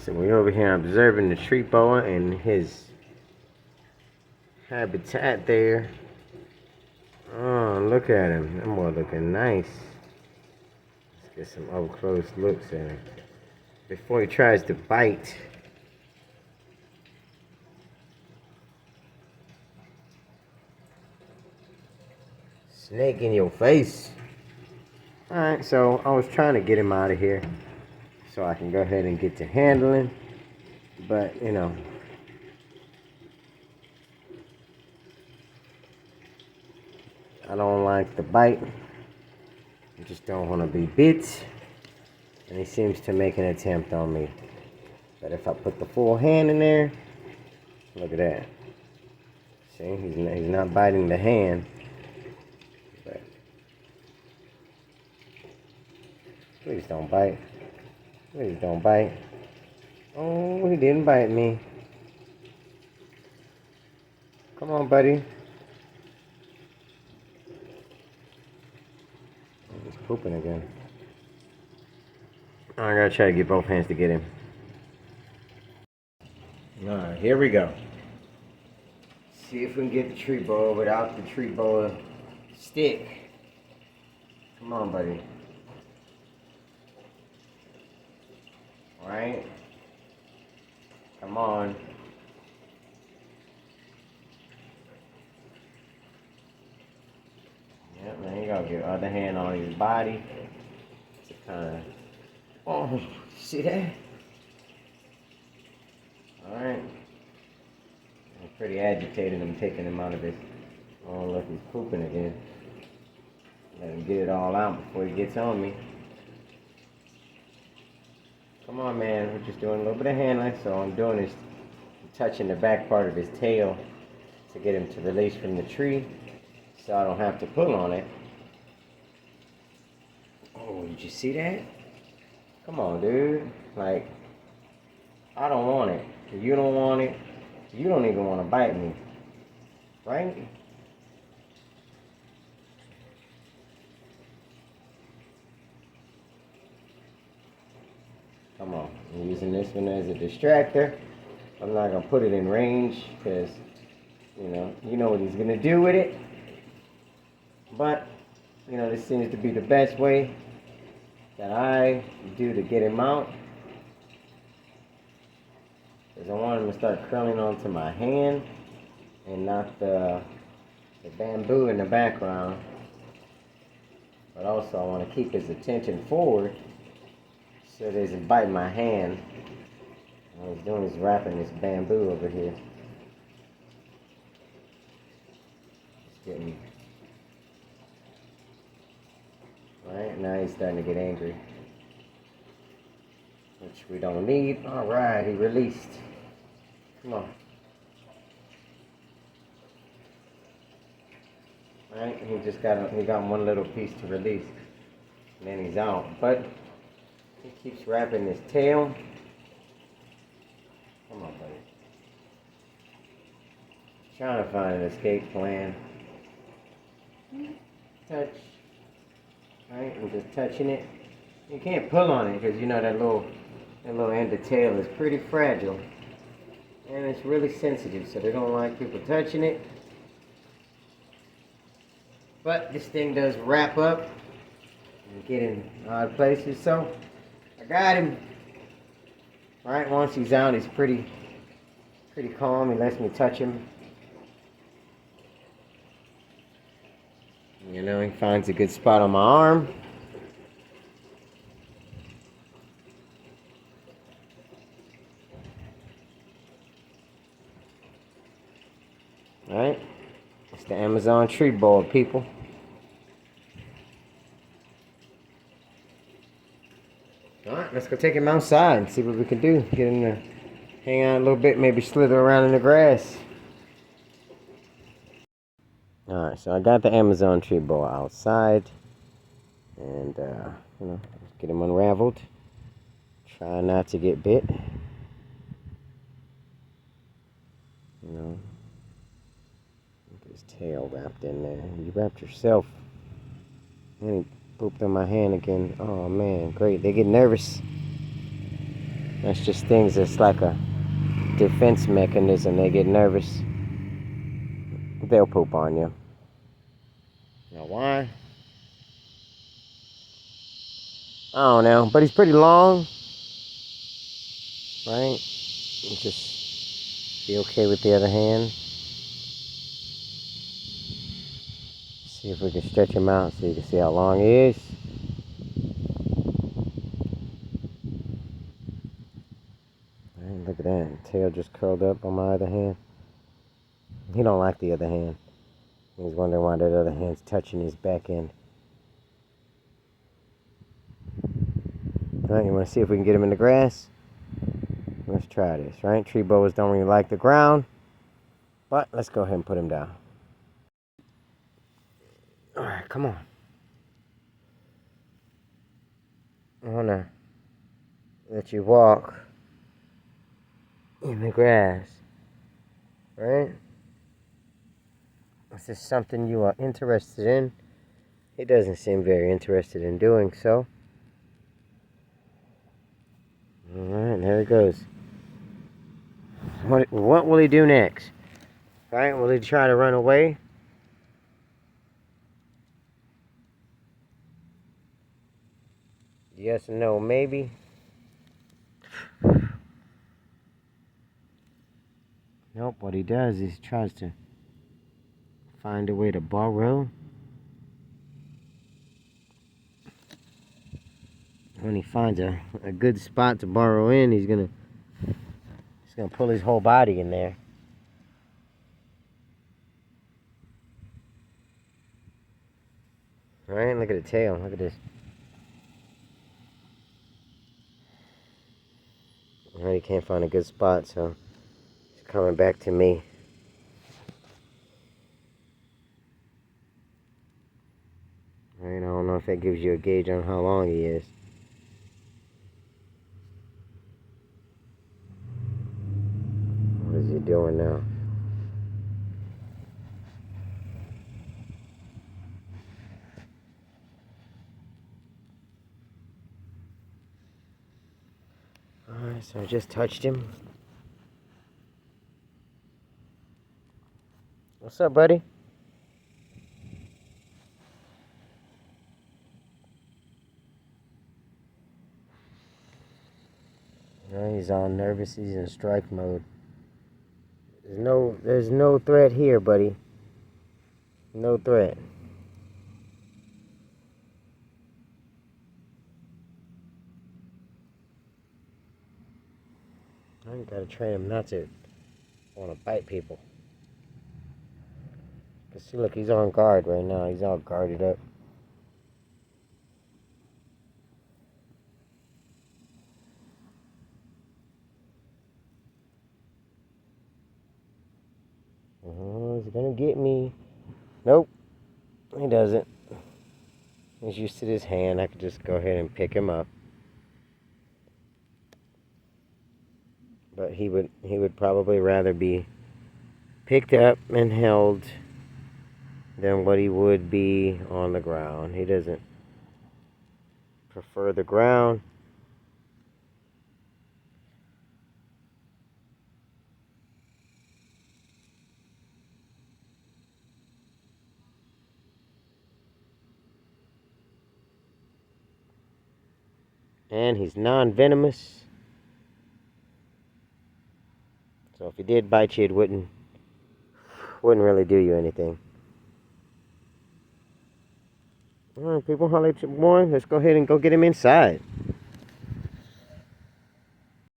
So we're over here observing the tree boa and his habitat there. Oh, look at him. That boy looking nice. Let's get some up close looks at him before he tries to bite. Snake in your face. Alright, so I was trying to get him out of here so I can go ahead and get to handling. But, you know, I don't like the bite. I just don't want to be bit. And he seems to make an attempt on me. But if I put the full hand in there, look at that. See, he's not biting the hand. But please don't bite. Please don't bite. Oh, he didn't bite me. Come on, buddy. He's pooping again. I gotta try to get both hands to get him. Alright, here we go. See if we can get the tree boa without the tree boa stick. Come on, buddy. Alright. Come on. Yep, man, you gotta get your other hand on his body to kind of. Oh, see that? Alright. I'm pretty agitated. I'm taking him out of this. Oh, look, he's pooping again. Let him get it all out before he gets on me. Come on, man. We're just doing a little bit of handling. So all I'm doing is touching the back part of his tail to get him to release from the tree so I don't have to pull on it. Oh, did you see that? Come on, dude. Like, I don't want it. You don't want it. You don't even want to bite me. Right? Come on. I'm using this one as a distractor. I'm not going to put it in range because, you know what he's going to do with it. But, this seems to be the best way that I do to get him out. Because I want him to start curling onto my hand and not the bamboo in the background. But also I want to keep his attention forward so that he doesn't bite my hand. What he's doing is wrapping this bamboo over here. It's getting. Alright, now he's starting to get angry. Which we don't need. Alright, he released. Come on. Alright, he got one little piece to release. And then he's out. But he keeps wrapping his tail. Come on, buddy. Trying to find an escape plan. Touch. Alright, I'm just touching it. You can't pull on it because that little end of tail is pretty fragile. And it's really sensitive, so they don't like people touching it. But this thing does wrap up and get in odd places, so I got him. Alright, once he's out, he's pretty calm. He lets me touch him. He finds a good spot on my arm. Alright, it's the Amazon tree boa, people. Alright, let's go take him outside and see what we can do. Get him to hang out a little bit, maybe slither around in the grass. Alright, so I got the Amazon tree boa outside. And, get him unraveled. Try not to get bit. His tail wrapped in there. You wrapped yourself. And he pooped on my hand again. Oh man, great. They get nervous. That's just things that's like a defense mechanism. They get nervous. They'll poop on you. Now why? I don't know, but he's pretty long, right? Just be okay with the other hand. See if we can stretch him out so you can see how long he is. Right, look at that. Tail just curled up on my other hand. He don't like the other hand. He's wondering why that other hand's touching his back end. Alright, you want to see if we can get him in the grass? Let's try this, right? Tree boas don't really like the ground. But let's go ahead and put him down. Alright, come on. I want to let you walk in the grass, right? Is this something you are interested in? He doesn't seem very interested in doing so. Alright, there he goes. What will he do next? Right? Will he try to run away? Yes and no, maybe. Nope, what he does is he tries to find a way to burrow. When he finds a good spot to burrow in, he's gonna pull his whole body in there. Right? Look at the tail. Look at this. Right, he can't find a good spot, so he's coming back to me. Right, I don't know if that gives you a gauge on how long he is. What is he doing now? Alright, so I just touched him. What's up, buddy? He's all nervous. He's in strike mode. There's no threat here, buddy. No threat. I gotta train him not to want to bite people. Cause see, look, he's on guard right now. He's all guarded up. He's gonna get me. Nope, he doesn't. He's used to this hand. I could just go ahead and pick him up. But he would probably rather be picked up and held than what he would be on the ground. He doesn't prefer the ground. And he's non-venomous. So if he did bite you, it wouldn't really do you anything. Alright, people, holla at your boy. Let's go ahead and go get him inside.